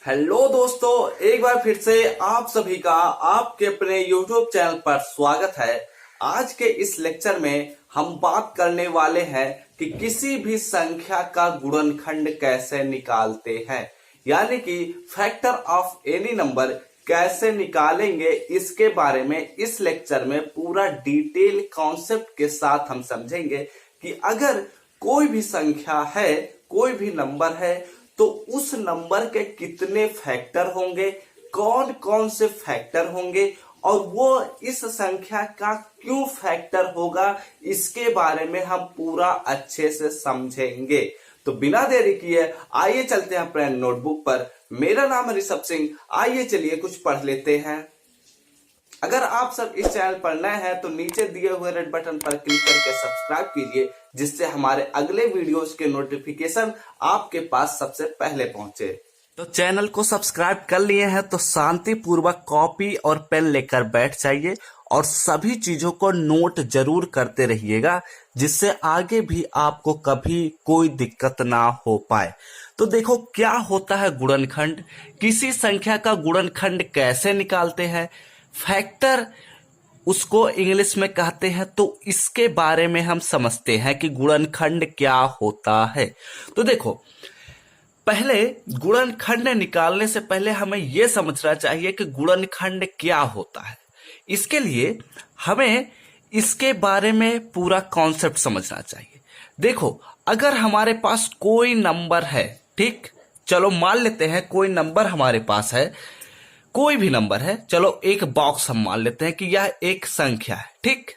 Hello दोस्तों, एक बार फिर से आप सभी का आपके अपने YouTube चैनल पर स्वागत है। आज के इस लेक्चर में हम बात करने वाले हैं कि किसी भी संख्या का गुणनखंड कैसे निकालते हैं, यानी कि फैक्टर ऑफ एनी नंबर कैसे निकालेंगे। इसके बारे में इस लेक्चर में पूरा डिटेल कॉन्सेप्ट के साथ हम समझेंगे कि अगर कोई भी संख्या है, कोई भी नंबर है, तो उस नंबर के कितने फैक्टर होंगे, कौन कौन से फैक्टर होंगे और वो इस संख्या का क्यों फैक्टर होगा, इसके बारे में हम पूरा अच्छे से समझेंगे। तो बिना देरी किए आइए चलते हैं अपने नोटबुक पर। मेरा नाम है ऋषभ सिंह। आइए चलिए कुछ पढ़ लेते हैं। अगर आप सब इस चैनल पर नए हैं तो नीचे दिए हुए रेड बटन पर क्लिक करके सब्सक्राइब कीजिए, जिससे हमारे अगले वीडियोस के नोटिफिकेशन आपके पास सबसे पहले पहुंचे। तो चैनल को सब्सक्राइब कर लिए हैं तो शांति पूर्वक कॉपी और पेन लेकर बैठ जाइए और सभी चीजों को नोट जरूर करते रहिएगा, जिससे आगे भी आपको कभी कोई दिक्कत ना हो पाए। तो देखो क्या होता है गुणनखंड। किसी संख्या का गुणनखंड कैसे निकालते हैं, फैक्टर उसको इंग्लिश में कहते हैं। तो इसके बारे में हम समझते हैं कि गुणनखंड क्या होता है। तो देखो, पहले गुणनखंड निकालने से पहले हमें यह समझना चाहिए कि गुणनखंड क्या होता है। इसके लिए हमें इसके बारे में पूरा कॉन्सेप्ट समझना चाहिए। देखो, अगर हमारे पास कोई नंबर है, ठीक, चलो मान लेते हैं कोई नंबर हमारे पास है, कोई भी नंबर है, चलो एक बॉक्स हम मान लेते हैं कि यह एक संख्या है, ठीक।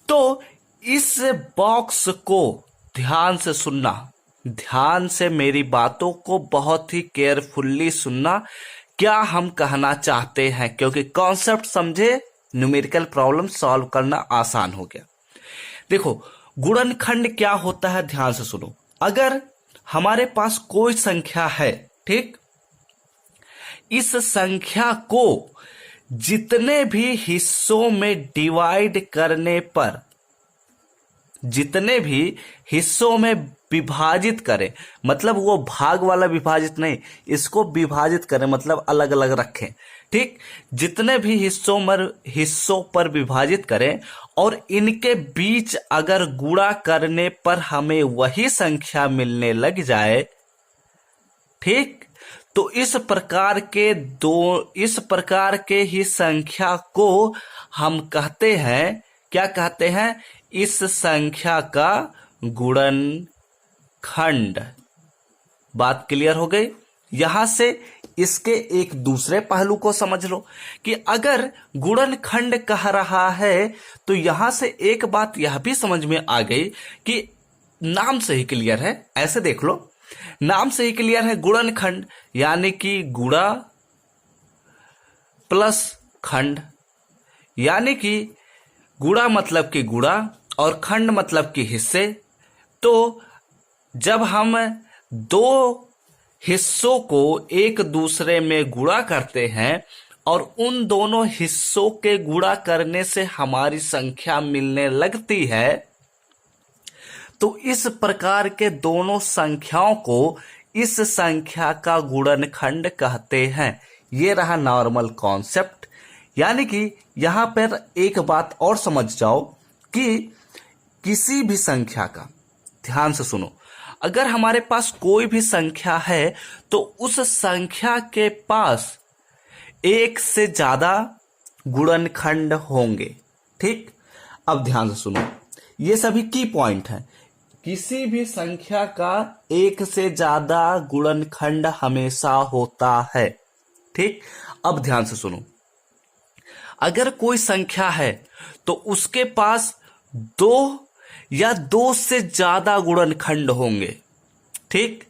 तो इस बॉक्स को ध्यान से सुनना, ध्यान से मेरी बातों को बहुत ही केयरफुल्ली सुनना, क्या हम कहना चाहते हैं, क्योंकि कॉन्सेप्ट समझे न्यूमेरिकल प्रॉब्लम सॉल्व करना आसान हो गया। देखो, गुणनखंड क्या होता है, ध्यान से सुनो। अगर हमारे पास कोई संख्या है, ठीक, इस संख्या को जितने भी हिस्सों में डिवाइड करने पर, जितने भी हिस्सों में विभाजित करें, मतलब वो भाग वाला विभाजित नहीं, इसको विभाजित करें मतलब अलग अलग रखें, ठीक। जितने भी हिस्सों पर विभाजित करें और इनके बीच अगर गुणा करने पर हमें वही संख्या मिलने लग जाए, ठीक, तो इस प्रकार के ही संख्या को हम कहते हैं, क्या कहते हैं, इस संख्या का गुणनखंड। बात क्लियर हो गई। यहां से इसके एक दूसरे पहलू को समझ लो कि अगर गुणनखंड कह रहा है तो यहां से एक बात यह भी समझ में आ गई कि नाम से ही क्लियर है। ऐसे देख लो, नाम से ही क्लियर है, गुणनखंड यानी कि गुणा प्लस खंड, यानी कि गुणा मतलब कि गुणा और खंड मतलब कि हिस्से। तो जब हम दो हिस्सों को एक दूसरे में गुणा करते हैं और उन दोनों हिस्सों के गुणा करने से हमारी संख्या मिलने लगती है, तो इस प्रकार के दोनों संख्याओं को इस संख्या का गुणनखंड कहते हैं। ये रहा नॉर्मल कॉन्सेप्ट। यानी कि यहां पर एक बात और समझ जाओ कि किसी भी संख्या का, ध्यान से सुनो, अगर हमारे पास कोई भी संख्या है तो उस संख्या के पास एक से ज्यादा गुणनखंड होंगे, ठीक। अब ध्यान से सुनो, ये सभी की पॉइंट है। किसी भी संख्या का एक से ज्यादा गुणनखंड हमेशा होता है, ठीक। अब ध्यान से सुनो, अगर कोई संख्या है तो उसके पास दो या दो से ज्यादा गुणनखंड होंगे, ठीक।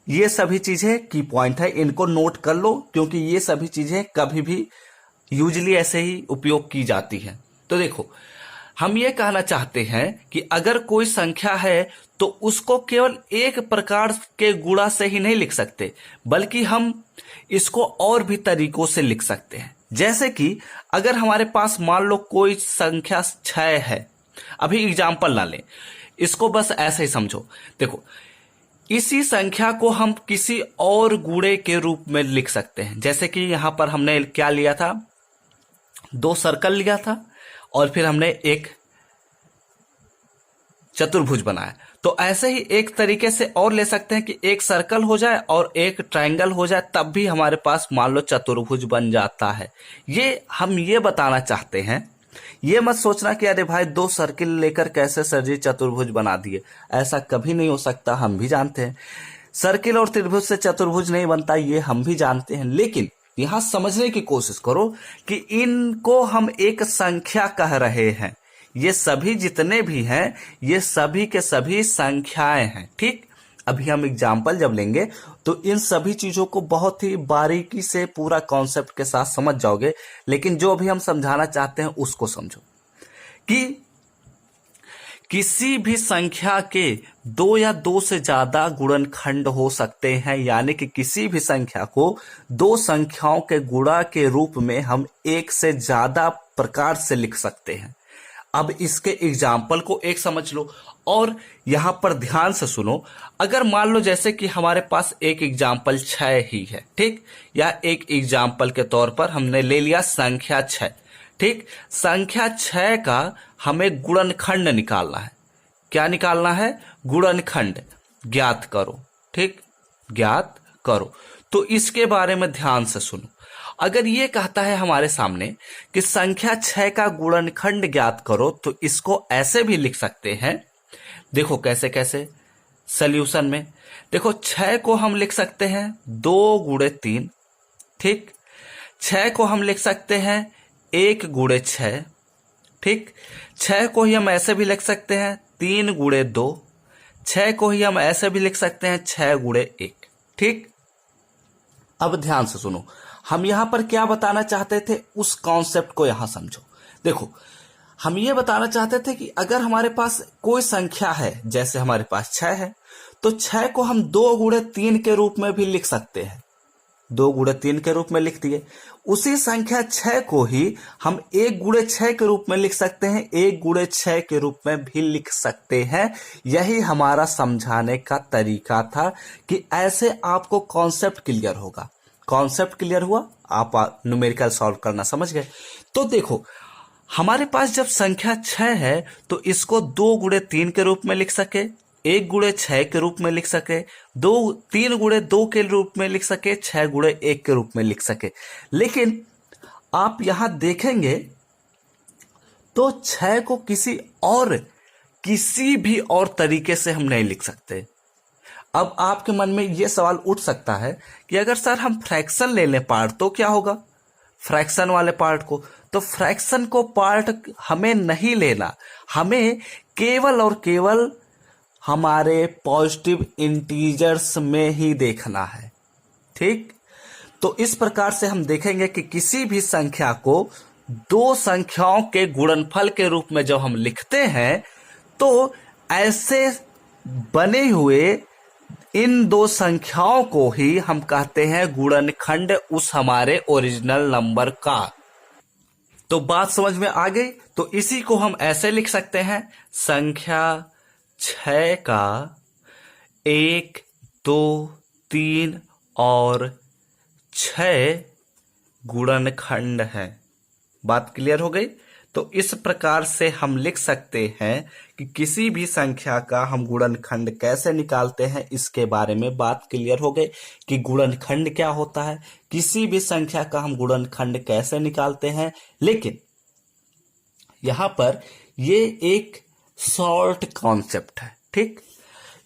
ये सभी चीजें की पॉइंट है, इनको नोट कर लो, क्योंकि ये सभी चीजें कभी भी यूजली ऐसे ही उपयोग की जाती हैं। तो देखो, हम ये कहना चाहते हैं कि अगर कोई संख्या है तो उसको केवल एक प्रकार के गुणा से ही नहीं लिख सकते, बल्कि हम इसको और भी तरीकों से लिख सकते हैं। जैसे कि अगर हमारे पास मान लो कोई संख्या 6 है, अभी एग्जाम्पल ना लें, इसको बस ऐसे ही समझो। देखो, इसी संख्या को हम किसी और गुणे के रूप में लिख सकते हैं। जैसे कि यहां पर हमने क्या लिया था, 2 सर्कल लिया था और फिर हमने एक चतुर्भुज बनाया। तो ऐसे ही एक तरीके से और ले सकते हैं कि एक सर्कल हो जाए और एक ट्रायंगल हो जाए, तब भी हमारे पास मान लो चतुर्भुज बन जाता है। हम ये बताना चाहते हैं। ये मत सोचना कि अरे भाई 2 सर्किल लेकर कैसे सर जी चतुर्भुज बना दिए, ऐसा कभी नहीं हो सकता। हम भी जानते हैं सर्किल और त्रिभुज से चतुर्भुज नहीं बनता, ये हम भी जानते हैं। लेकिन यहां समझने की कोशिश करो कि इनको हम एक संख्या कह रहे हैं। ये सभी जितने भी हैं ये सभी के सभी संख्याएं हैं। ठीक, अभी हम एग्जाम्पल जब लेंगे तो इन सभी चीजों को बहुत ही बारीकी से पूरा कॉन्सेप्ट के साथ समझ जाओगे। लेकिन जो भी हम समझाना चाहते हैं उसको समझो कि किसी भी संख्या के 2 या 2 से ज्यादा गुणनखंड हो सकते हैं, यानी कि किसी भी संख्या को 2 संख्याओं के गुणा के रूप में हम एक से ज्यादा प्रकार से लिख सकते हैं। अब इसके एग्जाम्पल को एक समझ लो और यहां पर ध्यान से सुनो। अगर मान लो जैसे कि हमारे पास एक एग्जाम्पल 6 ही है, ठीक, या एक एग्जाम्पल के तौर पर हमने ले लिया संख्या 6। ठीक, संख्या 6 का हमें गुणनखंड निकालना है। क्या निकालना है? गुणनखंड ज्ञात करो। ठीक, ज्ञात करो। तो इसके बारे में ध्यान से सुनो। अगर ये कहता है हमारे सामने कि संख्या 6 का गुणनखंड ज्ञात करो, तो इसको ऐसे भी लिख सकते हैं। देखो कैसे कैसे सॉल्यूशन में देखो, 6 को हम लिख सकते हैं 2 गुणे 3। ठीक, 6 को हम लिख सकते हैं 1 गुणे 6। ठीक, 6 को ही हम ऐसे भी लिख सकते हैं 3 गुणे 2। 6 को ही हम ऐसे भी लिख सकते हैं 6 गुणे 1। ठीक, अब ध्यान से सुनो, हम यहां पर क्या बताना चाहते थे उस कॉन्सेप्ट को यहां समझो। देखो, हम ये बताना चाहते थे कि अगर हमारे पास कोई संख्या है, जैसे हमारे पास 6 है, तो 6 को हम 2 गुणे 3 के रूप में भी लिख सकते हैं। 2 गुणे 3 के रूप में लिख दिए। उसी संख्या 6 को ही हम 1 गुणे 6 के रूप में लिख सकते हैं, 1 गुणे 6 के रूप में भी लिख सकते हैं। यही हमारा समझाने का तरीका था कि ऐसे आपको कॉन्सेप्ट क्लियर होगा। कॉन्सेप्ट क्लियर हुआ, आप न्यूमेरिकल सॉल्व करना समझ गए। तो देखो, हमारे पास जब संख्या 6 है तो इसको 2 गुणे 3 के रूप में लिख सके, 1 गुणे 6 के रूप में लिख सके, 3 गुणे 2 के रूप में लिख सके, 6 गुणे 1 के रूप में लिख सके। लेकिन आप यहां देखेंगे तो 6 को किसी भी और तरीके से हम नहीं लिख सकते। अब आपके मन में यह सवाल उठ सकता है कि अगर सर हम फ्रैक्शन ले लें पार्ट, तो क्या होगा? फ्रैक्शन वाले पार्ट को, तो फ्रैक्शन को पार्ट हमें नहीं लेना, हमें केवल और केवल हमारे पॉजिटिव इंटीजर्स में ही देखना है। ठीक, तो इस प्रकार से हम देखेंगे कि किसी भी संख्या को 2 संख्याओं के गुणनफल के रूप में जब हम लिखते हैं तो ऐसे बने हुए इन 2 संख्याओं को ही हम कहते हैं गुणनखंड उस हमारे ओरिजिनल नंबर का। तो बात समझ में आ गई। तो इसी को हम ऐसे लिख सकते हैं, संख्या 6 का 1, 2, 3 और 6 गुणनखंड है। बात क्लियर हो गई। तो इस प्रकार से हम लिख सकते हैं कि किसी भी संख्या का हम गुणनखंड कैसे निकालते हैं, इसके बारे में बात क्लियर हो गई कि गुणनखंड क्या होता है, किसी भी संख्या का हम गुणनखंड कैसे निकालते हैं। लेकिन यहां पर ये एक शॉर्ट कॉन्सेप्ट है। ठीक,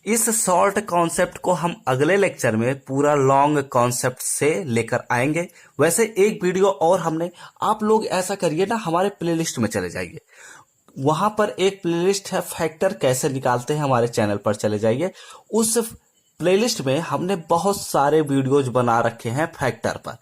इस शॉर्ट कॉन्सेप्ट को हम अगले लेक्चर में पूरा लॉन्ग कॉन्सेप्ट से लेकर आएंगे। वैसे एक वीडियो और हमने, आप लोग ऐसा करिए ना, हमारे प्लेलिस्ट में चले जाइए, वहां पर एक प्लेलिस्ट है फैक्टर कैसे निकालते हैं, हमारे चैनल पर चले जाइए। उस प्लेलिस्ट में हमने बहुत सारे वीडियोज बना रखे हैं फैक्टर पर।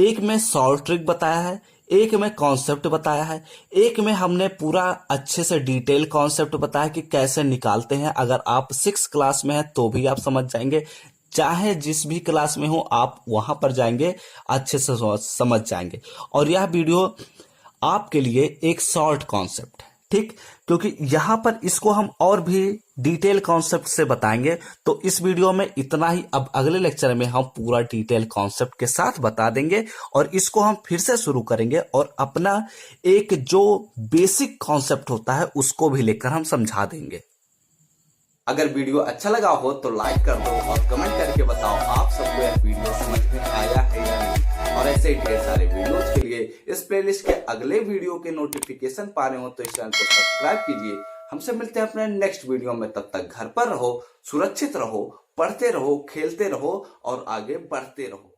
एक में सॉल्व ट्रिक बताया है, एक में कॉन्सेप्ट बताया है, एक में हमने पूरा अच्छे से डिटेल कॉन्सेप्ट बताया कि कैसे निकालते हैं। अगर आप 6 क्लास में हैं तो भी आप समझ जाएंगे, चाहे जिस भी क्लास में हो आप वहां पर जाएंगे अच्छे से समझ जाएंगे। और यह वीडियो आपके लिए एक शॉर्ट कॉन्सेप्ट है। ठीक, क्योंकि यहाँ पर इसको हम और भी डिटेल कॉन्सेप्ट से बताएंगे। तो इस वीडियो में इतना ही। अब अगले लेक्चर में हम पूरा डिटेल कॉन्सेप्ट के साथ बता देंगे और इसको हम फिर से शुरू करेंगे और अपना एक जो बेसिक कॉन्सेप्ट होता है उसको भी लेकर हम समझा देंगे। अगर वीडियो अच्छा लगा हो तो लाइक कर दो और कमेंट करके बताओ आप सबको यह वीडियो समझ में आया है या नहीं। और ऐसे ही ढेर सारे वीडियोज के लिए इस प्लेलिस्ट के अगले वीडियो के नोटिफिकेशन पाने हो तो इस चैनल को सब्सक्राइब कीजिए। हमसे मिलते हैं अपने नेक्स्ट वीडियो में। तब तक घर पर रहो, सुरक्षित रहो, पढ़ते रहो, खेलते रहो और आगे बढ़ते रहो।